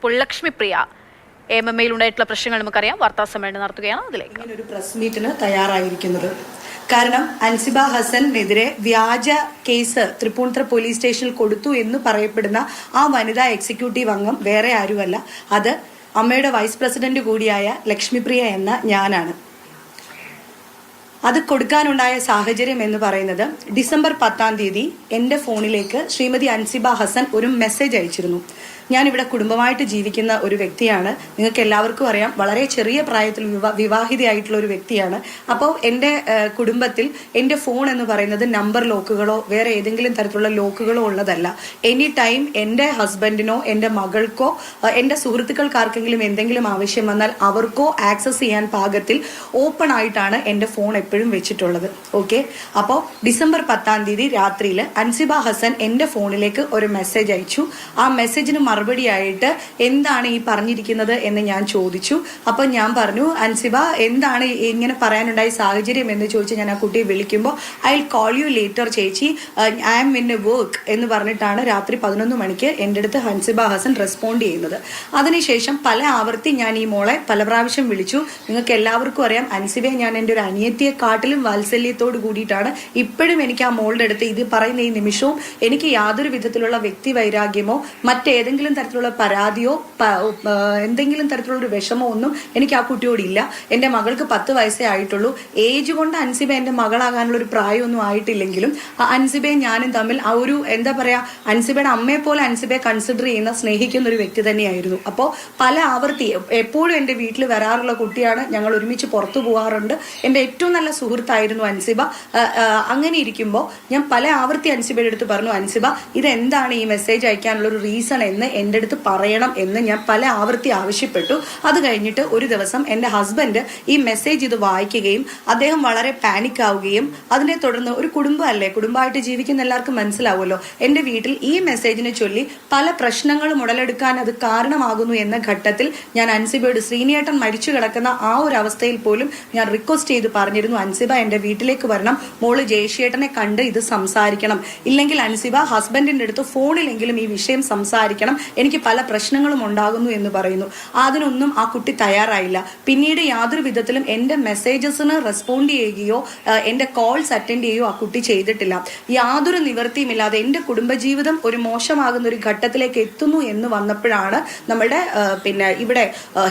ഇപ്പോൾ ലക്ഷ്മിപ്രിയ MMA ഉണ്ടായിട്ടുള്ള പ്രശ്നങ്ങൾ നമുക്കറിയാം. വാർത്താ സമ്മേളനം നടത്തുകയാണ്. അതിലേക്ക് ഇങ്ങനെ ഒരു പ്രസ് മീറ്റിന് തയ്യാറായിരിക്കുന്നത് കാരണം അൻസിബ ഹസനെതിരെ വ്യാജ കേസ് തൃപ്പൂണിത്തുറ പോലീസ് സ്റ്റേഷനിൽ കൊടുത്തു എന്ന് പറയപ്പെടുന്ന ആ വനിതാ എക്സിക്യൂട്ടീവ് അംഗം വേറെ ആരുമല്ല, അത് അമ്മയുടെ വൈസ് പ്രസിഡന്റ് കൂടിയായ ലക്ഷ്മിപ്രിയ എന്ന ഞാനാണ്. അത് കൊടുക്കാനുണ്ടായ സാഹചര്യം എന്ന് പറയുന്നത് ഡിസംബർ 10 എൻ്റെ ഫോണിലേക്ക് ശ്രീമതി അൻസിബ ഹസൻ ഒരു മെസ്സേജ് അയച്ചിരുന്നു. ഞാനിവിടെ കുടുംബമായിട്ട് ജീവിക്കുന്ന ഒരു വ്യക്തിയാണ്. നിങ്ങൾക്ക് എല്ലാവർക്കും അറിയാം, വളരെ ചെറിയ പ്രായത്തിൽ വിവാഹിതയായിട്ടുള്ള ഒരു വ്യക്തിയാണ്. അപ്പോൾ എൻ്റെ കുടുംബത്തിൽ എൻ്റെ ഫോൺ എന്ന് പറയുന്നത് നമ്പർ ലോക്കുകളോ വേറെ ഏതെങ്കിലും തരത്തിലുള്ള ലോക്കുകളോ ഉള്ളതല്ല. എനി ടൈം എൻ്റെ ഹസ്ബൻഡിനോ എൻ്റെ മകൾക്കോ എൻ്റെ സുഹൃത്തുക്കൾക്കാർക്കെങ്കിലും എന്തെങ്കിലും ആവശ്യം വന്നാൽ അവർക്കോ ആക്സസ് ചെയ്യാൻ പാകത്തിൽ ഓപ്പൺ ആയിട്ടാണ് എൻ്റെ ഫോൺ എപ്പോഴും വെച്ചിട്ടുള്ളത്. ഓക്കെ, അപ്പോൾ ഡിസംബർ 10 രാത്രിയിൽ അൻസിബ ഹസൻ എൻ്റെ ഫോണിലേക്ക് ഒരു മെസ്സേജ് അയച്ചു. ആ മെസ്സേജിന് മറുപടിയായിട്ട് എന്താണ് ഈ പറഞ്ഞിരിക്കുന്നത് എന്ന് ഞാൻ ചോദിച്ചു. അപ്പം ഞാൻ പറഞ്ഞു, അൻസിബ എന്താണ് ഇങ്ങനെ പറയാനുണ്ടായ സാഹചര്യം എന്ന് ചോദിച്ച് ഞാൻ ആ കുട്ടിയെ വിളിക്കുമ്പോൾ I will call you later ചേച്ചി, I am in a work എന്ന് പറഞ്ഞിട്ടാണ് രാത്രി 11 മണിക്ക് എൻ്റെ അടുത്ത് അൻസിബ ഹസൻ റെസ്പോണ്ട് ചെയ്യുന്നത്. അതിനുശേഷം പല ആവർത്തി ഞാൻ ഈ മോളെ പല പ്രാവശ്യം വിളിച്ചു. നിങ്ങൾക്ക് എല്ലാവർക്കും അറിയാം, അൻസിബയെ ഞാൻ എൻ്റെ ഒരു അനിയത്തിയെക്കാട്ടിലും വാത്സല്യത്തോട് കൂടിയിട്ടാണ് ഇപ്പോഴും എനിക്ക് ആ മോളുടെ അടുത്ത് ഇത് പറയുന്ന ഈ നിമിഷവും എനിക്ക് യാതൊരു വിധത്തിലുള്ള വ്യക്തി വൈരാഗ്യമോ മറ്റേതെങ്കിലും തരത്തിലുള്ള പരാതിയോ എന്തെങ്കിലും തരത്തിലുള്ള ഒരു വിഷമോ ഒന്നും എനിക്ക് ആ കുട്ടിയോടില്ല. എൻ്റെ മകൾക്ക് 10 വയസ്സേ ആയിട്ടുള്ളൂ. ഏജ് കൊണ്ട് അൻസിബ എൻ്റെ മകളാകാനുള്ള ഒരു പ്രായമൊന്നും ആയിട്ടില്ലെങ്കിലും അൻസിബയും ഞാനും തമ്മിൽ ആ ഒരു എന്താ പറയാ, അൻസിബയുടെ അമ്മയെ പോലെ അൻസിബയെ കൺസിഡർ ചെയ്യുന്ന സ്നേഹിക്കുന്ന ഒരു വ്യക്തി തന്നെയായിരുന്നു. അപ്പോൾ പല ആവർത്തി എപ്പോഴും എൻ്റെ വീട്ടിൽ വരാറുള്ള കുട്ടിയാണ്. ഞങ്ങൾ ഒരുമിച്ച് പുറത്തു പോകാറുണ്ട്. എൻ്റെ ഏറ്റവും നല്ല സുഹൃത്തായിരുന്നു അൻസിബ. അങ്ങനെ ഇരിക്കുമ്പോൾ ഞാൻ പല ആവർത്തി അൻസിബയുടെ അടുത്ത് പറഞ്ഞു, അൻസിബ ഇതെന്താണ് ഈ മെസ്സേജ് അയക്കാനുള്ള ഒരു റീസൺ എന്ന് എൻ്റെ അടുത്ത് പറയണം എന്ന് ഞാൻ പല ആവർത്തി ആവശ്യപ്പെട്ടു. അത് കഴിഞ്ഞിട്ട് ഒരു ദിവസം എൻ്റെ ഹസ്ബൻഡ് ഈ മെസ്സേജ് ഇത് വായിക്കുകയും അദ്ദേഹം വളരെ പാനിക് ആവുകയും അതിനെ തുടർന്ന് ഒരു കുടുംബമല്ലേ, കുടുംബമായിട്ട് ജീവിക്കുന്ന എല്ലാവർക്കും മനസ്സിലാവുമല്ലോ, എൻ്റെ വീട്ടിൽ ഈ മെസ്സേജിനെ ചൊല്ലി പല പ്രശ്നങ്ങളും ഉടലെടുക്കാൻ അത് കാരണമാകുന്നു എന്ന ഘട്ടത്തിൽ ഞാൻ അൻസിബയോട് ശ്രീനിയേട്ടൻ മരിച്ചു കിടക്കുന്ന ആ ഒരു അവസ്ഥയിൽ പോലും ഞാൻ റിക്വസ്റ്റ് ചെയ്ത് പറഞ്ഞിരുന്നു, അൻസിബ എൻ്റെ വീട്ടിലേക്ക് വരണം, മോള് ജയശേട്ടനെ കണ്ട് ഇത് സംസാരിക്കണം, ഇല്ലെങ്കിൽ അൻസിബ ഹസ്ബൻഡിൻ്റെ അടുത്ത് ഫോണിലെങ്കിലും ഈ വിഷയം സംസാരിക്കണം, എനിക്ക് പല പ്രശ്നങ്ങളും ഉണ്ടാകുന്നു എന്ന് പറയുന്നു. അതിനൊന്നും ആ കുട്ടി തയ്യാറായില്ല. പിന്നീട് യാതൊരു വിധത്തിലും എൻ്റെ മെസ്സേജസിന് റെസ്പോണ്ട് ചെയ്യുകയോ എൻ്റെ കോൾസ് അറ്റൻഡ് ചെയ്യുകയോ ആ കുട്ടി ചെയ്തിട്ടില്ല. യാതൊരു നിവൃത്തിയുമില്ലാതെ എൻ്റെ കുടുംബജീവിതം ഒരു മോശമാകുന്ന ഒരു ഘട്ടത്തിലേക്ക് എത്തുന്നു എന്ന് വന്നപ്പോഴാണ് നമ്മളുടെ ഇവിടെ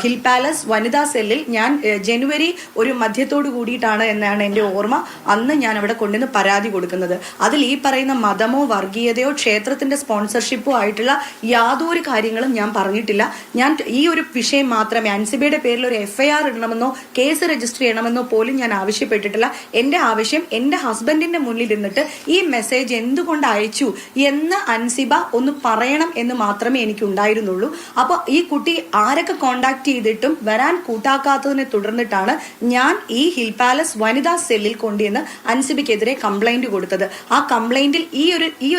ഹിൽ പാലസ് വനിതാ സെല്ലിൽ ഞാൻ ജനുവരി ഒരു മധ്യത്തോടു കൂടിയിട്ടാണ് എന്നാണ് എൻ്റെ ഓർമ്മ, അന്ന് ഞാൻ അവിടെ കൊണ്ടുവന്ന് പരാതി കൊടുക്കുന്നത്. അതിൽ ഈ പറയുന്ന മതമോ വർഗീയതയോ ക്ഷേത്രത്തിന്റെ സ്പോൺസർഷിപ്പോ ആയിട്ടുള്ള യാതൊരു കാര്യങ്ങളും ഞാൻ പറഞ്ഞിട്ടില്ല. ഞാൻ ഈ ഒരു വിഷയം മാത്രമേ, അൻസിബയുടെ പേരിൽ ഒരു FIR ഇടണമെന്നോ കേസ് രജിസ്റ്റർ ചെയ്യണമെന്നോ പോലും ഞാൻ ആവശ്യപ്പെട്ടിട്ടില്ല. എൻ്റെ ആവശ്യം എൻ്റെ ഹസ്ബൻഡിന്റെ മുന്നിൽ നിന്നിട്ട് ഈ മെസ്സേജ് എന്തുകൊണ്ട് അയച്ചു എന്ന് അൻസിബ ഒന്ന് പറയണം എന്ന് മാത്രമേ എനിക്ക് ഉണ്ടായിരുന്നുള്ളൂ. അപ്പോൾ ഈ കുട്ടി ആരൊക്കെ കോണ്ടാക്ട് ചെയ്തിട്ടും വരാൻ കൂട്ടാക്കാത്തതിനെ തുടർന്നിട്ടാണ് ഞാൻ ഈ ഹിൽ പാലസ് വനിതാ സെല്ലിൽ കൊണ്ടുവന്ന് അൻസിബയ്ക്കെതിരെ കംപ്ലൈന്റ് കൊടുത്തത്. ആ കംപ്ലൈന്റിൽ ഈ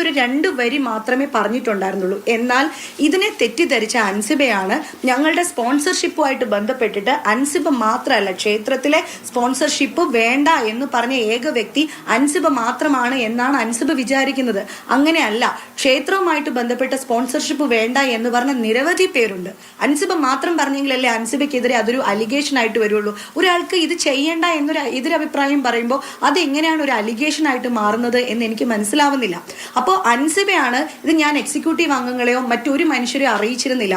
ഒരു 2 വരി മാത്രമേ പറഞ്ഞിട്ടുണ്ടായിരുന്നുള്ളൂ. എന്നാൽ ഇതിനെ തെറ്റിദ്ധരിച്ച അൻസിബയാണ് ഞങ്ങളുടെ സ്പോൺസർഷിപ്പുമായിട്ട് ബന്ധപ്പെട്ടിട്ട് അൻസിബ മാത്രമല്ല, ക്ഷേത്രത്തിലെ സ്പോൺസർഷിപ്പ് വേണ്ട എന്ന് പറഞ്ഞ ഏക വ്യക്തി അൻസിബ മാത്രമാണ് എന്നാണ് അൻസിബ വിചാരിക്കുന്നത്. അങ്ങനെയല്ല, ക്ഷേത്രവുമായിട്ട് ബന്ധപ്പെട്ട സ്പോൺസർഷിപ്പ് വേണ്ട എന്ന് പറഞ്ഞ നിരവധി പേരുണ്ട്. അൻസിബ മാത്രം പറഞ്ഞെങ്കിലല്ലേ അൻസിബയ്ക്കെതിരെ അതൊരു അലിഗേഷൻ ആയിട്ട് വരുള്ളൂ. ഒരാൾക്ക് ഇത് ചെയ്യേണ്ട എന്നൊരു എതിരഭിപ്രായം പറയുമ്പോൾ അത് എങ്ങനെയാണ് ഒരു അലിഗേഷൻ ആയിട്ട് മാറുന്നത് എന്ന് എനിക്ക് മനസ്സിലാവുന്നില്ല. അപ്പോൾ അൻസിബയാണ് ഇത്, ഞാൻ എക്സിക്യൂട്ടീവ് അംഗങ്ങളെയോ മറ്റൊരു മനുഷ്യരെ അറിയിച്ചിരുന്നില്ല.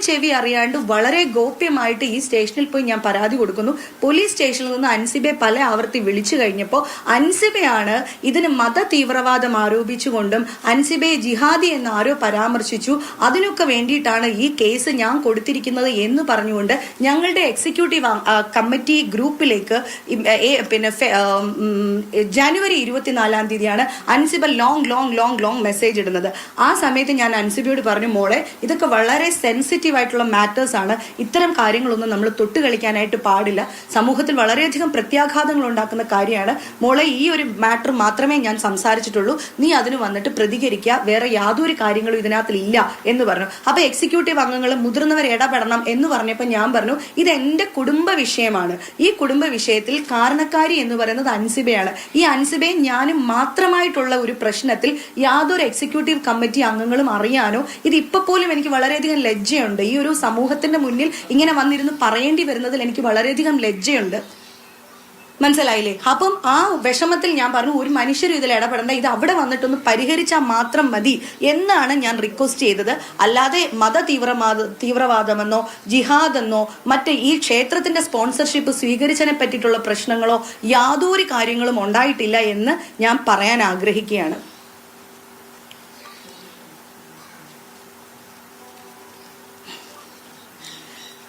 ചെവി അറിയാണ്ട് വളരെ ഗോപ്യമായിട്ട് ഈ സ്റ്റേഷനിൽ പോയി ഞാൻ പരാതി കൊടുക്കുന്നു. പോലീസ് സ്റ്റേഷനിൽ നിന്ന് അൻസിബയെ പല ആവർത്തി വിളിച്ചു കഴിഞ്ഞപ്പോൾ അൻസിബയാണ് ഇതിന് മത തീവ്രവാദം ആരോപിച്ചുകൊണ്ടും അൻസിബയെ ജിഹാദി എന്ന് ആരോ പരാമർശിച്ചു, അതിനൊക്കെ വേണ്ടിയിട്ടാണ് ഈ കേസ് ഞാൻ കൊടുത്തിരിക്കുന്നത് എന്ന് പറഞ്ഞുകൊണ്ട് ഞങ്ങളുടെ എക്സിക്യൂട്ടീവ് കമ്മിറ്റി ഗ്രൂപ്പിലേക്ക് ജനുവരി 24 അൻസിബ ലോങ് മെസ്സേജ് ഇടുന്നത്. ആ സമയത്ത് ഞാൻ അൻസിബയോട് പറഞ്ഞു, മോളെ ഇതൊക്കെ വളരെ സെൻസിറ്റീവ് ആയിട്ടുള്ള മാറ്റേഴ്സ് ആണ്, ഇത്തരം കാര്യങ്ങളൊന്നും നമ്മൾ തൊട്ട് കളിക്കാനായിട്ട് പാടില്ല, സമൂഹത്തിൽ വളരെയധികം പ്രത്യാഘാതങ്ങൾ ഉണ്ടാക്കുന്ന കാര്യമാണ്, മോളെ ഈ ഒരു മാറ്റർ മാത്രമേ ഞാൻ സംസാരിച്ചിട്ടുള്ളൂ, നീ അതിന് വന്നിട്ട് പ്രതികരിക്കുക, വേറെ യാതൊരു കാര്യങ്ങളും ഇതിനകത്തിൽ ഇല്ല എന്ന് പറഞ്ഞു. അപ്പൊ എക്സിക്യൂട്ടീവ് അംഗങ്ങൾ മുതിർന്നവർ ഇടപെടണം എന്ന് പറഞ്ഞപ്പോൾ ഞാൻ പറഞ്ഞു, ഇത് എന്റെ കുടുംബ വിഷയമാണ്, ഈ കുടുംബ വിഷയത്തിൽ കാരണക്കാരി എന്ന് പറയുന്നത് അൻസിബയാണ്, ഈ അൻസിബയും ഞാനും മാത്രമായിട്ടുള്ള ഒരു പ്രശ്നത്തിൽ യാതൊരു എക്സിക്യൂട്ടീവ് കമ്മിറ്റി അംഗങ്ങളും അറിയാനോ ഇത് ഇപ്പൊ പോലും എനിക്ക് വളരെയധികം ലജ്ജയുണ്ട്. ഈ ഒരു സമൂഹത്തിന്റെ മുന്നിൽ ഇങ്ങനെ വന്നിരുന്ന് പറയേണ്ടി വരുന്നതിൽ എനിക്ക് വളരെയധികം ലജ്ജയുണ്ട്. മനസ്സിലായില്ലേ? അപ്പം ആ വിഷമത്തിൽ ഞാൻ പറഞ്ഞു, ഒരു മനുഷ്യരും ഇതിൽ ഇടപെടേണ്ട, ഇത് അവിടെ വന്നിട്ടൊന്ന് പരിഹരിച്ചാൽ മാത്രം മതി എന്നാണ് ഞാൻ റിക്വസ്റ്റ് ചെയ്തത്. അല്ലാതെ തീവ്രവാദമെന്നോ ജിഹാദെന്നോ മറ്റേ ഈ ക്ഷേത്രത്തിന്റെ സ്പോൺസർഷിപ്പ് സ്വീകരിച്ചതിനെ പറ്റിയിട്ടുള്ള പ്രശ്നങ്ങളോ യാതൊരു കാര്യങ്ങളും ഉണ്ടായിട്ടില്ല എന്ന് ഞാൻ പറയാൻ ആഗ്രഹിക്കുകയാണ്.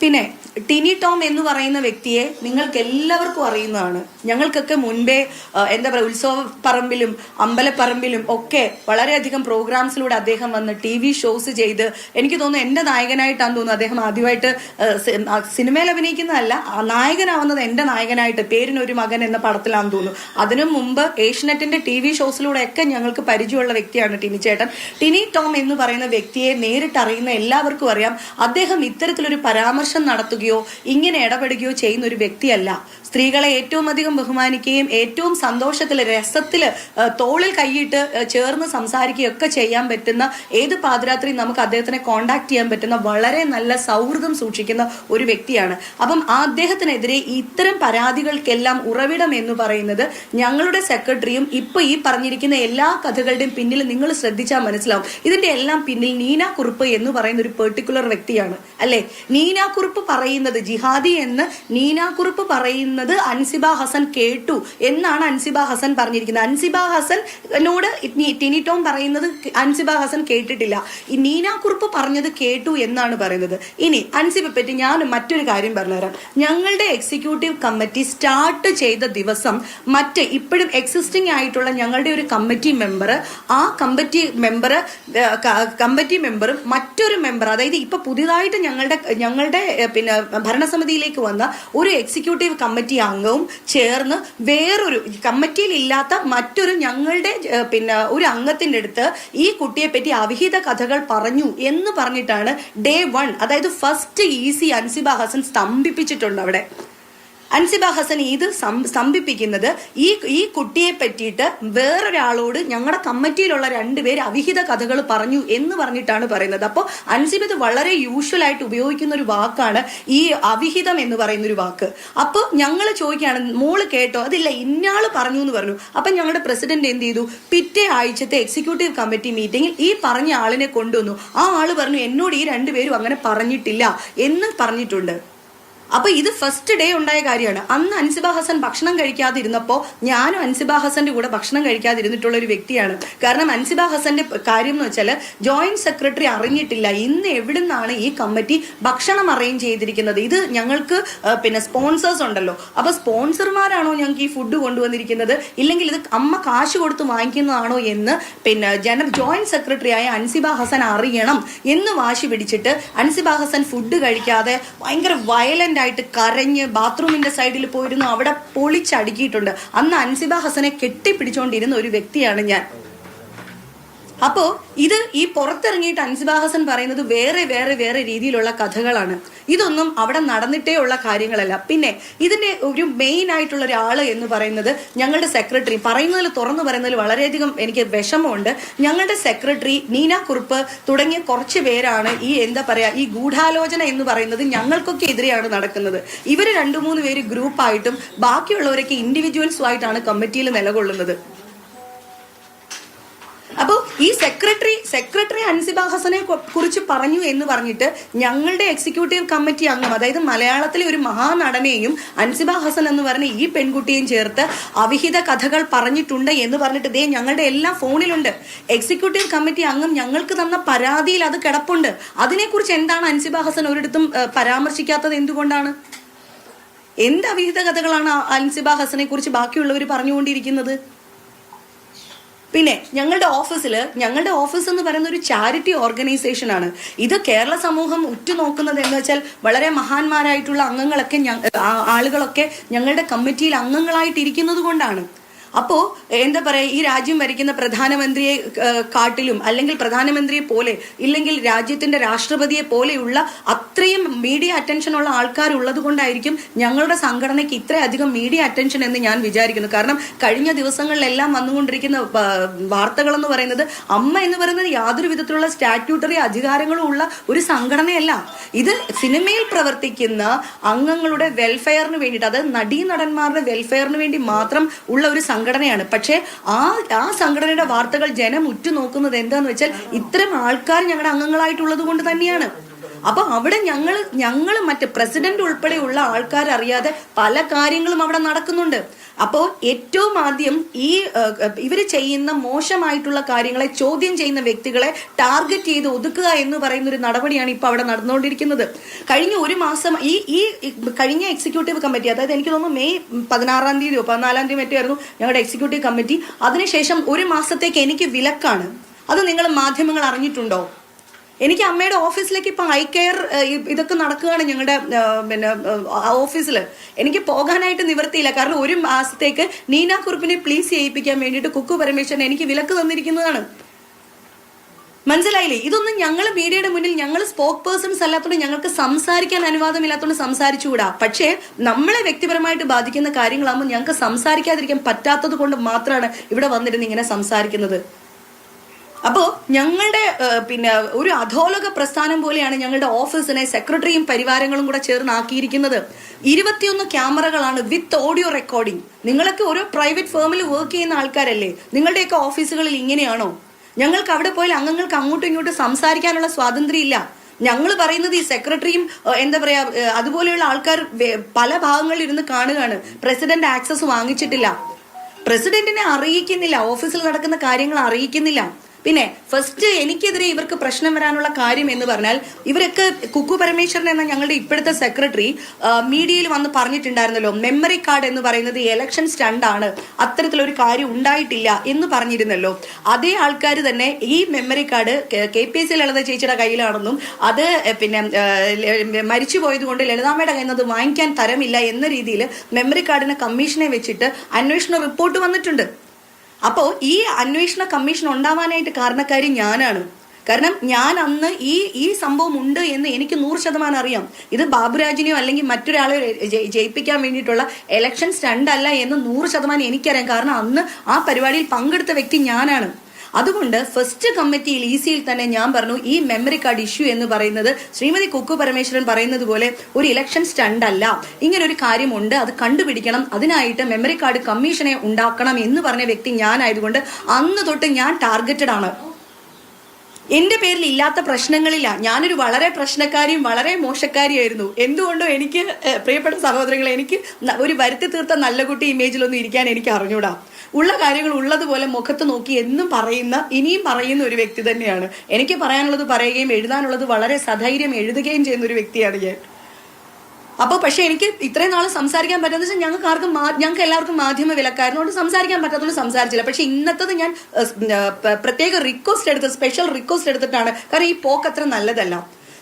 പിന്നെ ടിനി ടോം എന്ന് പറയുന്ന വ്യക്തിയെ നിങ്ങൾക്ക് എല്ലാവർക്കും അറിയുന്നതാണ്. ഞങ്ങൾക്കൊക്കെ മുൻപേ എന്താ പറയുക, ഉത്സവ പറമ്പിലും അമ്പലപ്പറമ്പിലും ഒക്കെ വളരെയധികം പ്രോഗ്രാംസിലൂടെ അദ്ദേഹം വന്ന് TV ഷോസ് ചെയ്ത്, എനിക്ക് തോന്നുന്നു എൻ്റെ നായകനായിട്ടാന്ന് തോന്നുന്നു അദ്ദേഹം ആദ്യമായിട്ട് സിനിമയിൽ അഭിനയിക്കുന്നതല്ല, നായകനാവുന്നത് എൻ്റെ നായകനായിട്ട് പേരിനൊരു മകൻ എന്ന പടത്തിലാണെന്ന് തോന്നുന്നു. അതിനു മുമ്പ് ഏഷ്യനെറ്റിന്റെ TV ഷോസിലൂടെയൊക്കെ ഞങ്ങൾക്ക് പരിചയമുള്ള വ്യക്തിയാണ് ടിനി ചേട്ടൻ. ടിനി ടോം എന്ന് പറയുന്ന വ്യക്തിയെ നേരിട്ട് അറിയുന്ന എല്ലാവർക്കും അറിയാം, അദ്ദേഹം ഇത്തരത്തിലൊരു പരാമർശം നടത്തുകയോ ഇങ്ങനെ ഇടപെടുകയോ ചെയ്യുന്ന ഒരു വ്യക്തിയല്ല. സ്ത്രീകളെ ഏറ്റവും അധികം ബഹുമാനിക്കുകയും ഏറ്റവും സന്തോഷത്തില് രസത്തില് തോളിൽ കൈയിട്ട് ചേർന്ന് സംസാരിക്കുകയൊക്കെ ചെയ്യാൻ പറ്റുന്ന, ഏത് പാതിരാത്രി നമുക്ക് അദ്ദേഹത്തിനെ കോണ്ടാക്ട് ചെയ്യാൻ പറ്റുന്ന വളരെ നല്ല സൗഹൃദം സൂക്ഷിക്കുന്ന ഒരു വ്യക്തിയാണ്. അപ്പം അദ്ദേഹത്തിനെതിരെ ഇത്തരം പരാതികൾക്കെല്ലാം ഉറവിടം എന്ന് പറയുന്നത് ഞങ്ങളുടെ സെക്രട്ടറിയും ഇപ്പൊ ഈ പറഞ്ഞിരിക്കുന്ന എല്ലാ കഥകളുടെയും പിന്നിൽ നിങ്ങൾ ശ്രദ്ധിച്ചാൽ മനസ്സിലാവും, ഇതിന്റെ എല്ലാം പിന്നിൽ നീന കുറുപ്പ് എന്ന് പറയുന്ന ഒരു പെർട്ടിക്കുലർ വ്യക്തിയാണ്. അല്ലെ? നീന കുറുപ്പ് പറയുന്നത്, ജിഹാദി എന്ന് നീന കുറുപ്പ് പറയുന്നത് അൻസിബ ഹസൻ കേട്ടു എന്നാണ് അൻസിബ ഹസൻ പറഞ്ഞിരിക്കുന്നത്. അൻസിബ ഹസനോട് ടിനി ടോം പറയുന്നത് അൻസിബ ഹസൻ കേട്ടിട്ടില്ല, ഈ നീന കുറുപ്പ് പറഞ്ഞത് കേട്ടു എന്നാണ് പറയുന്നത്. ഇനി അൻസിബെ പറ്റി ഞാൻ മറ്റൊരു കാര്യം പറഞ്ഞുതരാം. ഞങ്ങളുടെ എക്സിക്യൂട്ടീവ് കമ്മിറ്റി സ്റ്റാർട്ട് ചെയ്ത ദിവസം ഇപ്പോഴും എക്സിസ്റ്റിംഗ് ആയിട്ടുള്ള ഞങ്ങളുടെ ഒരു കമ്മിറ്റി മെമ്പർ, ആ കമ്മിറ്റി മെമ്പറും മറ്റൊരു മെമ്പർ, അതായത് ഇപ്പൊ പുതിയതായിട്ട് ഞങ്ങളുടെ പിന്നെ ഭരണസമിതിയിലേക്ക് വന്ന ഒരു എക്സിക്യൂട്ടീവ് കമ്മിറ്റി അംഗവും ചേർന്ന് വേറൊരു കമ്മിറ്റിയിൽ ഇല്ലാത്ത മറ്റൊരു ഞങ്ങളുടെ പിന്നെ ഒരു അംഗത്തിന്റെ അടുത്ത് ഈ കുട്ടിയെ പറ്റി അവിഹിത കഥകൾ പറഞ്ഞു എന്ന് പറഞ്ഞിട്ടാണ് ഡേ 1, അതായത് ഫസ്റ്റ് അൻസിബ ഹസൻ സ്തംഭിപ്പിച്ചിട്ടുണ്ട് അവിടെ. അൻസിബ ഹസൻ ഇത് സ്തംഭിപ്പിക്കുന്നത് ഈ കുട്ടിയെ പറ്റിയിട്ട് വേറൊരാളോട് ഞങ്ങളുടെ കമ്മിറ്റിയിലുള്ള 2 പേര് അവിഹിത കഥകൾ പറഞ്ഞു എന്ന് പറഞ്ഞിട്ടാണ് പറയുന്നത്. അപ്പോൾ അൻസിബ ഇത് വളരെ യൂഷ്വൽ ആയിട്ട് ഉപയോഗിക്കുന്ന ഒരു വാക്കാണ് ഈ അവിഹിതം എന്ന് പറയുന്ന ഒരു വാക്ക്. അപ്പോൾ ഞങ്ങൾ ചോദിക്കുകയാണ്, മോള് കേട്ടോ? അതില്ല, ഇന്നയാള് പറഞ്ഞു എന്ന് പറഞ്ഞു. അപ്പൊ ഞങ്ങളുടെ പ്രസിഡന്റ് എന്ത് ചെയ്തു, പിറ്റേ ആഴ്ചത്തെ എക്സിക്യൂട്ടീവ് കമ്മിറ്റി മീറ്റിംഗിൽ ഈ പറഞ്ഞ ആളിനെ കൊണ്ടുവന്നു. ആ ആള് പറഞ്ഞു, എന്നോട് ഈ 2 പേരും അങ്ങനെ പറഞ്ഞിട്ടില്ല എന്ന് പറഞ്ഞിട്ടുണ്ട്. അപ്പൊ ഇത് ഫസ്റ്റ് ഡേ ഉണ്ടായ കാര്യമാണ്. അന്ന് അൻസിബ ഹസൻ ഭക്ഷണം കഴിക്കാതിരുന്നപ്പോൾ ഞാനും അൻസിബ ഹസന്റെ കൂടെ ഭക്ഷണം കഴിക്കാതിരുന്നിട്ടുള്ള ഒരു വ്യക്തിയാണ്. കാരണം അൻസിബ ഹസന്റെ കാര്യം എന്ന് വെച്ചാൽ ജോയിന്റ് സെക്രട്ടറി അറിഞ്ഞിട്ടില്ല ഇന്ന് എവിടുന്നാണ് ഈ കമ്മിറ്റി ഭക്ഷണം അറേഞ്ച് ചെയ്തിരിക്കുന്നത്. ഇത് ഞങ്ങൾക്ക് പിന്നെ സ്പോൺസേഴ്സ് ഉണ്ടല്ലോ, അപ്പൊ സ്പോൺസർമാരാണോ ഞങ്ങൾക്ക് ഈ ഫുഡ് കൊണ്ടുവന്നിരിക്കുന്നത്, ഇല്ലെങ്കിൽ ഇത് അമ്മ കാശ് കൊടുത്ത് വാങ്ങിക്കുന്നതാണോ എന്ന് പിന്നെ ജോയിന്റ് സെക്രട്ടറി ആയ അൻസിബ ഹസൻ അറിയണം എന്ന് വാശി പിടിച്ചിട്ട് അൻസിബ ഹസൻ ഫുഡ് കഴിക്കാതെ ഭയങ്കര വയലന്റ് ആയിട്ട് കരഞ്ഞ് ബാത്റൂമിന്റെ സൈഡിൽ പോയിരുന്നു, അവിടെ പൊളിച്ചടുക്കിയിട്ടുണ്ട്. അന്ന് അൻസിബ ഹസനെ കെട്ടിപ്പിടിച്ചുകൊണ്ടിരുന്ന ഒരു വ്യക്തിയാണ് ഞാൻ. അപ്പോ ഇത് ഈ പുറത്തിറങ്ങിയിട്ട് അൻസിബ ഹസൻ പറയുന്നത് വേറെ രീതിയിലുള്ള കഥകളാണ്. ഇതൊന്നും അവിടെ നടന്നിട്ടേ ഉള്ള കാര്യങ്ങളല്ല. പിന്നെ ഇതിന്റെ ഒരു മെയിൻ ആയിട്ടുള്ള ഒരാള് എന്ന് പറയുന്നത് ഞങ്ങളുടെ സെക്രട്ടറി, പറയുന്നതിൽ തുറന്നു പറയുന്നതിൽ വളരെയധികം എനിക്ക് വിഷമമുണ്ട്. ഞങ്ങളുടെ സെക്രട്ടറി നീന കുറുപ്പ് തുടങ്ങിയ കുറച്ച് പേരാണ് ഈ എന്താ പറയാ ഈ ഗൂഢാലോചന എന്ന് പറയുന്നത് ഞങ്ങൾക്കൊക്കെ എതിരെയാണ് നടക്കുന്നത്. ഇവര് 2-3 പേര് ഗ്രൂപ്പായിട്ടും ബാക്കിയുള്ളവരൊക്കെ ഇൻഡിവിജ്വൽസും ആയിട്ടാണ് കമ്മിറ്റിയിൽ നിലകൊള്ളുന്നത്. അപ്പോൾ ഈ സെക്രട്ടറി അൻസിബ ഹസനെ കുറിച്ച് പറഞ്ഞു എന്ന് പറഞ്ഞിട്ട് ഞങ്ങളുടെ എക്സിക്യൂട്ടീവ് കമ്മിറ്റി അംഗം, അതായത് മലയാളത്തിലെ ഒരു മഹാനടനെയും അൻസിബ ഹസൻ എന്ന് പറഞ്ഞ ഈ പെൺകുട്ടിയെയും ചേർത്ത് അവിഹിത കഥകൾ പറഞ്ഞിട്ടുണ്ട് എന്ന് പറഞ്ഞിട്ട് ദേ ഞങ്ങളുടെ എല്ലാം ഫോണിലുണ്ട്. എക്സിക്യൂട്ടീവ് കമ്മിറ്റി അംഗം ഞങ്ങൾക്ക് തന്ന പരാതിയിൽ അത് കിടപ്പുണ്ട്. അതിനെക്കുറിച്ച് എന്താണ് അൻസിബ ഹസൻ ഒരിടത്തും പരാമർശിക്കാത്തത്? എന്തുകൊണ്ടാണ്? എന്ത് അവിഹിത കഥകളാണ് അൻസിബ ഹസനെ കുറിച്ച് ബാക്കിയുള്ളവർ പറഞ്ഞുകൊണ്ടിരിക്കുന്നത്? പിന്നെ ഞങ്ങളുടെ ഓഫീസ് എന്ന് പറയുന്ന ഒരു ചാരിറ്റി ഓർഗനൈസേഷൻ ആണ്. ഇത് കേരള സമൂഹം ഉറ്റുനോക്കുന്നത് എന്ന് വെച്ചാൽ വളരെ മഹാന്മാരായിട്ടുള്ള ആളുകളൊക്കെ ഞങ്ങളുടെ കമ്മിറ്റിയിൽ അംഗങ്ങളായിട്ടിരിക്കുന്നത് കൊണ്ടാണ്. അപ്പോ എന്താ പറയാ, ഈ രാജ്യം ഭരിക്കുന്ന പ്രധാനമന്ത്രിയെ കാട്ടിലും അല്ലെങ്കിൽ പ്രധാനമന്ത്രിയെ പോലെ ഇല്ലെങ്കിൽ രാജ്യത്തിന്റെ രാഷ്ട്രപതിയെ പോലെയുള്ള അത്രയും മീഡിയ അറ്റൻഷൻ ഉള്ള ആൾക്കാരുള്ളത് കൊണ്ടായിരിക്കും ഞങ്ങളുടെ സംഘടനയ്ക്ക് ഇത്രയധികം മീഡിയ അറ്റൻഷൻ എന്ന് ഞാൻ വിചാരിക്കുന്നു. കാരണം കഴിഞ്ഞ ദിവസങ്ങളിലെല്ലാം വന്നുകൊണ്ടിരിക്കുന്ന വാർത്തകൾ എന്ന് പറയുന്നത് അമ്മ എന്ന് പറയുന്നത് യാതൊരു വിധത്തിലുള്ള സ്റ്റാറ്റ്യൂട്ടറി അധികാരങ്ങളും ഉള്ള ഒരു സംഘടനയല്ല. ഇത് സിനിമയിൽ പ്രവർത്തിക്കുന്ന അംഗങ്ങളുടെ വെൽഫെയറിന് വേണ്ടിയിട്ട്, അതായത് നടീനടന്മാരുടെ വെൽഫെയറിന് വേണ്ടി മാത്രം ഉള്ള ഒരു സംഘടനയാണ്. പക്ഷേ ആ സംഘടനയുടെ വാർത്തകൾ ജനം ഉറ്റുനോക്കുന്നത് എന്താന്ന് വെച്ചാൽ ഇത്തരം ആൾക്കാർ ഞങ്ങളുടെ അംഗങ്ങളായിട്ടുള്ളത് കൊണ്ട് തന്നെയാണ്. അപ്പൊ അവിടെ ഞങ്ങൾ മറ്റ് പ്രസിഡന്റ് ഉൾപ്പെടെയുള്ള ആൾക്കാർ അറിയാതെ പല കാര്യങ്ങളും അവിടെ നടക്കുന്നുണ്ട്. അപ്പോൾ ഏറ്റവും ആദ്യം ഇവര് ചെയ്യുന്ന മോശമായിട്ടുള്ള കാര്യങ്ങളെ ചോദ്യം ചെയ്യുന്ന വ്യക്തികളെ ടാർഗറ്റ് ചെയ്ത് ഒതുക്കുക എന്ന് പറയുന്ന ഒരു നടപടിയാണ് ഇപ്പൊ അവിടെ നടന്നുകൊണ്ടിരിക്കുന്നത്. കഴിഞ്ഞ ഒരു മാസം ഈ കഴിഞ്ഞ എക്സിക്യൂട്ടീവ് കമ്മിറ്റി, അതായത് എനിക്ക് തോന്നുന്നു മെയ് 16-ാം തീയതിയോ 14-ാം തീയതി മറ്റായിരുന്നു ഞങ്ങളുടെ എക്സിക്യൂട്ടീവ് കമ്മിറ്റി. അതിനുശേഷം ഒരു മാസത്തേക്ക് എനിക്ക് വിലക്കാണ്. അത് നിങ്ങൾ മാധ്യമങ്ങൾ അറിഞ്ഞിട്ടുണ്ടോ? എനിക്ക് അമ്മയുടെ ഓഫീസിലേക്ക് ഇപ്പൊ ഐ കെയർ ഇതൊക്കെ നടക്കുകയാണ് ഞങ്ങളുടെ ഓഫീസിൽ. എനിക്ക് പോകാനായിട്ട് നിവൃത്തിയില്ല. കാരണം ഒരു മാസത്തേക്ക് നീന കുറുപ്പിനെ പ്ലീസ് ചെയ്യിപ്പിക്കാൻ വേണ്ടിയിട്ട് കുക്കു പരമേശ്വരൻ എനിക്ക് വിലക്ക് തന്നിരിക്കുന്നതാണ്. മനസ്സിലായില്ലേ? ഇതൊന്നും ഞങ്ങൾ മീഡിയയുടെ മുന്നിൽ ഞങ്ങൾ സ്പോക്ക് പേഴ്സൺസ് അല്ലാത്തതുകൊണ്ട് ഞങ്ങൾക്ക് സംസാരിക്കാൻ അനുവാദമില്ലാത്തതുകൊണ്ട് സംസാരിച്ചുകൂടാ. പക്ഷേ നമ്മളെ വ്യക്തിപരമായിട്ട് ബാധിക്കുന്ന കാര്യങ്ങളാകുമ്പോൾ ഞങ്ങൾക്ക് സംസാരിക്കാതിരിക്കാൻ പറ്റാത്തത് കൊണ്ട് മാത്രമാണ് ഇവിടെ വന്നിരുന്ന് ഇങ്ങനെ സംസാരിക്കുന്നത്. അപ്പോൾ ഞങ്ങളുടെ ഒരു അധോലോക പ്രസ്ഥാനം പോലെയാണ് ഞങ്ങളുടെ ഓഫീസിനെ സെക്രട്ടറിയും പരിവാരങ്ങളും കൂടെ ചേർന്നാക്കിയിരിക്കുന്നത്. 21 ക്യാമറകളാണ് വിത്ത് ഓഡിയോ റെക്കോർഡിംഗ്. നിങ്ങളൊക്കെ ഓരോ പ്രൈവറ്റ് ഫേമിൽ വർക്ക് ചെയ്യുന്ന ആൾക്കാരല്ലേ? നിങ്ങളുടെയൊക്കെ ഓഫീസുകളിൽ ഇങ്ങനെയാണോ? ഞങ്ങൾക്ക് അവിടെ പോയാൽ അംഗങ്ങൾക്ക് അങ്ങോട്ടും ഇങ്ങോട്ടും സംസാരിക്കാനുള്ള സ്വാതന്ത്ര്യം ഇല്ല. ഞങ്ങൾ പറയുന്നത് ഈ സെക്രട്ടറിയും എന്താ പറയാ അതുപോലെയുള്ള ആൾക്കാർ പല ഭാഗങ്ങളിൽ ഇരുന്ന് കാണുകയാണ്. പ്രസിഡന്റ് ആക്സസ് വാങ്ങിച്ചിട്ടില്ല, പ്രസിഡന്റിനെ അറിയിക്കുന്നില്ല, ഓഫീസിൽ നടക്കുന്ന കാര്യങ്ങൾ അറിയിക്കുന്നില്ല. പിന്നെ ഫസ്റ്റ് എനിക്കെതിരെ ഇവർക്ക് പ്രശ്നം വരാനുള്ള കാര്യം എന്ന് പറഞ്ഞാൽ, ഇവരൊക്കെ കുക്കു പരമേശ്വരൻ എന്ന ഞങ്ങളുടെ ഇപ്പോഴത്തെ സെക്രട്ടറി മീഡിയയിൽ വന്ന് പറഞ്ഞിട്ടുണ്ടായിരുന്നല്ലോ, മെമ്മറി കാർഡ് എന്ന് പറയുന്നത് ഇലക്ഷൻ സ്റ്റണ്ടാണ്, അത്തരത്തിലൊരു കാര്യം ഉണ്ടായിട്ടില്ല എന്ന് പറഞ്ഞിരുന്നല്ലോ. അതേ ആൾക്കാർ തന്നെ ഈ മെമ്മറി കാർഡ് KPSC ലളിത ചേച്ചിയുടെ കയ്യിലാണെന്നും അത് മരിച്ചു പോയത് കൊണ്ട് ലളിതാമ്മയുടെ കയ്യിൽ നിന്ന് വാങ്ങിക്കാൻ തരമില്ല എന്ന രീതിയിൽ മെമ്മറി കാർഡിനെ കമ്മീഷനെ വെച്ചിട്ട് അന്വേഷണ റിപ്പോർട്ട് വന്നിട്ടുണ്ട്. അപ്പോൾ ഈ അന്വേഷണ കമ്മീഷൻ ഉണ്ടാവാനായിട്ട് കാരണക്കാരി ഞാനാണ്. കാരണം ഞാൻ അന്ന് ഈ സംഭവം ഉണ്ട് എന്ന് എനിക്ക് 100% അറിയാം. ഇത് ബാബുരാജിനെയോ അല്ലെങ്കിൽ മറ്റൊരാളെ ജയിപ്പിക്കാൻ വേണ്ടിയിട്ടുള്ള ഇലക്ഷൻ സ്റ്റണ്ട് അല്ല എന്ന് 100% എനിക്കറിയാം. കാരണം അന്ന് ആ പരിപാടിയിൽ പങ്കെടുത്ത വ്യക്തി ഞാനാണ്. അതുകൊണ്ട് ഫസ്റ്റ് കമ്മിറ്റിയിൽ EC-യിൽ തന്നെ ഞാൻ പറഞ്ഞു, ഈ മെമ്മറി കാർഡ് ഇഷ്യൂ എന്ന് പറയുന്നത് ശ്രീമതി കുക്കു പരമേശ്വരൻ പറയുന്നത് പോലെ ഒരു ഇലക്ഷൻ സ്റ്റണ്ട് അല്ല, ഇങ്ങനെ ഒരു കാര്യമുണ്ട്, അത് കണ്ടുപിടിക്കണം, അതിനായിട്ട് മെമ്മറി കാർഡ് കമ്മീഷനെ ഉണ്ടാക്കണം എന്ന് പറഞ്ഞ വ്യക്തി ഞാനായതുകൊണ്ട് അന്ന് തൊട്ട് ഞാൻ ടാർഗറ്റഡ് ആണ്. എന്റെ പേരിൽ ഇല്ലാത്ത പ്രശ്നങ്ങളില്ല. ഞാനൊരു വളരെ പ്രശ്നക്കാരിയും വളരെ മോശക്കാരിയായിരുന്നു. എന്തുകൊണ്ടോ എനിക്ക് പ്രിയപ്പെട്ട സഹോദരങ്ങളെ, എനിക്ക് ഒരു വരുത്തി തീർത്ത നല്ല കുട്ടി ഇമേജിലൊന്നും ഇരിക്കാൻ എനിക്ക് അറിഞ്ഞൂടാ. ഉള്ള കാര്യങ്ങൾ ഉള്ളതുപോലെ മുഖത്ത് നോക്കി എന്നും പറയുന്ന, ഇനിയും പറയുന്ന ഒരു വ്യക്തി തന്നെയാണ്. എനിക്ക് പറയാനുള്ളത് പറയുകയും എഴുതാനുള്ളത് വളരെ സധൈര്യം എഴുതുകയും ചെയ്യുന്ന ഒരു വ്യക്തിയാണ് ഞാൻ. അപ്പോൾ പക്ഷെ എനിക്ക് ഇത്രയും നാൾ സംസാരിക്കാൻ പറ്റുന്ന വെച്ചാൽ ഞങ്ങൾക്ക് എല്ലാവർക്കും മാധ്യമ വിലക്കായിരുന്നു, അതുകൊണ്ട് സംസാരിക്കാൻ പറ്റാത്തതുകൊണ്ട് സംസാരിച്ചില്ല. പക്ഷെ ഇന്നത്തത് ഞാൻ പ്രത്യേക സ്പെഷ്യൽ റിക്വസ്റ്റ് എടുത്തിട്ടാണ്. കാരണം ഈ പോക്ക് അത്ര നല്ലതല്ല.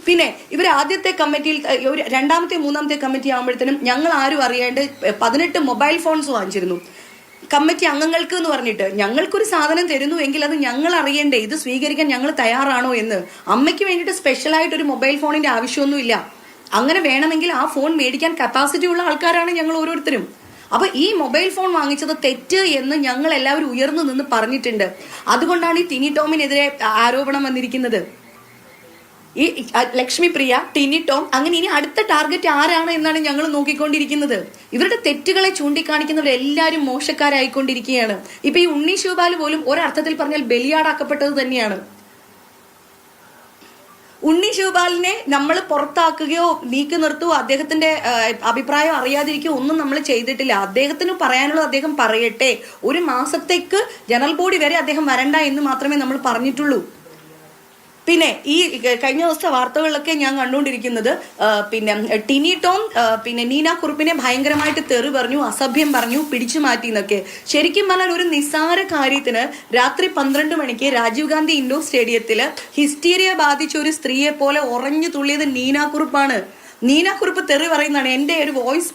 പിന്നെ ഇവർ ആദ്യത്തെ കമ്മിറ്റിയിൽ ഒരു 2ാമത്തെ 3ാമത്തെ കമ്മിറ്റി ആകുമ്പോഴത്തേനും ഞങ്ങൾ ആരും അറിയാണ്ട് 18 മൊബൈൽ ഫോൺസ് വാങ്ങിച്ചിരുന്നു കമ്മിറ്റി അംഗങ്ങൾക്ക് എന്ന് പറഞ്ഞിട്ട്. ഞങ്ങൾക്കൊരു സാധനം തരുന്നു എങ്കിൽ അത് ഞങ്ങൾ അറിയണ്ടേ, ഇത് സ്വീകരിക്കാൻ ഞങ്ങൾ തയ്യാറാണോ എന്ന്. അമ്മയ്ക്ക് വേണ്ടിയിട്ട് സ്പെഷ്യലായിട്ട് ഒരു മൊബൈൽ ഫോണിന്റെ ആവശ്യമൊന്നുമില്ല. അങ്ങനെ വേണമെങ്കിൽ ആ ഫോൺ മേടിക്കാൻ കപ്പാസിറ്റി ഉള്ള ആൾക്കാരാണ് ഞങ്ങൾ ഓരോരുത്തരും. അപ്പൊ ഈ മൊബൈൽ ഫോൺ വാങ്ങിച്ചത് തെറ്റ് എന്ന് ഞങ്ങൾ എല്ലാവരും ഉയർന്നു നിന്ന് പറഞ്ഞിട്ടുണ്ട്. അതുകൊണ്ടാണ് ഈ ടിനി ടോമിനെതിരെ ആരോപണം വന്നിരിക്കുന്നത്. ഈ ലക്ഷ്മി പ്രിയ, ടിനി ടോം, അങ്ങനെ ഇനി അടുത്ത ടാർഗറ്റ് ആരാണ് എന്നാണ് ഞങ്ങൾ നോക്കിക്കൊണ്ടിരിക്കുന്നത്. ഇവരുടെ തെറ്റുകളെ ചൂണ്ടിക്കാണിക്കുന്നവരെല്ലാവരും മോശക്കാരായിക്കൊണ്ടിരിക്കുകയാണ്. ഇപ്പൊ ഈ ഉണ്ണി ശിവപാൽ പോലും ഒരർത്ഥത്തിൽ പറഞ്ഞാൽ ബലിയാടാക്കപ്പെട്ടത് തന്നെയാണ്. ഉണ്ണി ശിവപാലിനെ നമ്മൾ പുറത്താക്കുകയോ നീക്കി നിർത്തുകയോ അദ്ദേഹത്തിന്റെ അഭിപ്രായം അറിയാതിരിക്കുകയോ ഒന്നും നമ്മൾ ചെയ്തിട്ടില്ല. അദ്ദേഹത്തിന് പറയാനുള്ളത് അദ്ദേഹം പറയട്ടെ. ഒരു മാസത്തേക്ക് ജനറൽ ബോഡി വരെ അദ്ദേഹം വരണ്ട എന്ന് മാത്രമേ നമ്മൾ പറഞ്ഞിട്ടുള്ളൂ. പിന്നെ ഈ കഴിഞ്ഞ ദിവസത്തെ വാർത്തകളിലൊക്കെ ഞാൻ കണ്ടുകൊണ്ടിരിക്കുന്നത് ടിനി ടോം നീന കുറുപ്പിനെ ഭയങ്കരമായിട്ട് തെറി പറഞ്ഞു, അസഭ്യം പറഞ്ഞു, പിടിച്ചു മാറ്റി എന്നൊക്കെ. ശരിക്കും പറഞ്ഞാൽ ഒരു നിസ്സാര കാര്യത്തിന് രാത്രി 12 മണിക്ക് രാജീവ് ഗാന്ധി ഇൻഡോർ സ്റ്റേഡിയത്തിൽ ഹിസ്റ്റീരിയ ബാധിച്ച ഒരു സ്ത്രീയെ പോലെ ഉറഞ്ഞു തുള്ളിയത് നീന കുറുപ്പാണ്. നീനാക്കുറിപ്പ് തെറി പറയുന്നതാണ്. എൻ്റെ ഒരു വോയിസ്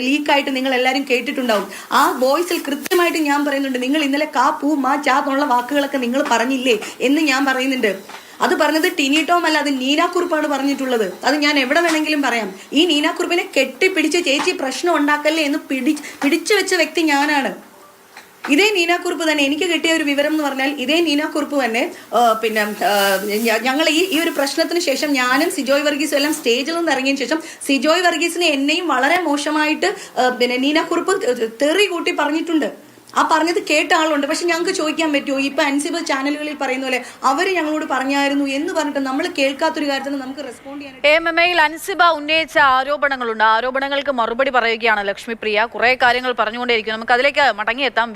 ലീക്കായിട്ട് നിങ്ങൾ എല്ലാവരും കേട്ടിട്ടുണ്ടാവും. ആ വോയിസിൽ കൃത്യമായിട്ട് ഞാൻ പറയുന്നുണ്ട്, നിങ്ങൾ ഇന്നലെ കാ പൂ മാ ചാ എന്നുള്ള വാക്കുകളൊക്കെ നിങ്ങൾ പറഞ്ഞില്ലേ എന്ന് ഞാൻ പറയുന്നുണ്ട്. അത് പറഞ്ഞത് ടിനി ടോം അല്ല, അത് നീനാക്കുറിപ്പാണ് പറഞ്ഞിട്ടുള്ളത്. അത് ഞാൻ എവിടെ വേണമെങ്കിലും പറയാം. ഈ നീനാക്കുറിപ്പിനെ കെട്ടിപ്പിടിച്ച് ചേച്ചി പ്രശ്നം ഉണ്ടാക്കല്ലേ എന്ന് പിടിച്ചു വെച്ച വ്യക്തി ഞാനാണ്. ഇതേ നീനാക്കുറിപ്പ് തന്നെ എനിക്ക് കിട്ടിയ ഒരു വിവരം എന്ന് പറഞ്ഞാൽ, ഇതേ നീനാക്കുറിപ്പ് തന്നെ പിന്നെ ഞങ്ങൾ ഈ ഒരു പ്രശ്നത്തിന് ശേഷം ഞാനും സിജോയ് വർഗീസും എല്ലാം സ്റ്റേജിൽ നിന്ന് ഇറങ്ങിയതിന് ശേഷം സിജോയ് വർഗീസിനെ എന്നെയും വളരെ മോശമായിട്ട് പിന്നെ നീനാക്കുറിപ്പ് തെറി കൂട്ടി പറഞ്ഞിട്ടുണ്ട്. ആ പറഞ്ഞത് കേട്ട ആളുണ്ട്. പക്ഷെ ഞങ്ങൾക്ക് ചോദിക്കാൻ പറ്റുമോ? ഇപ്പൊ അൻസിബ ചാനലുകളിൽ പറയുന്ന പോലെ അവര് ഞങ്ങളോട് പറഞ്ഞായിരുന്നു എന്ന് പറഞ്ഞിട്ട് നമ്മൾ കേൾക്കാത്തൊരു കാര്യത്തിന് നമുക്ക് റെസ്പോണ്ട് ചെയ്യാൻ AMMയിൽ അൻസിബ ഉന്നയിച്ച ആരോപണങ്ങളുണ്ട്. ആരോപണങ്ങൾക്ക് മറുപടി പറയുകയാണ് ലക്ഷ്മിപ്രിയ. കുറെ കാര്യങ്ങൾ പറഞ്ഞുകൊണ്ടേയിരിക്കും. നമുക്ക് അതിലേക്ക് മടങ്ങിയെത്താം.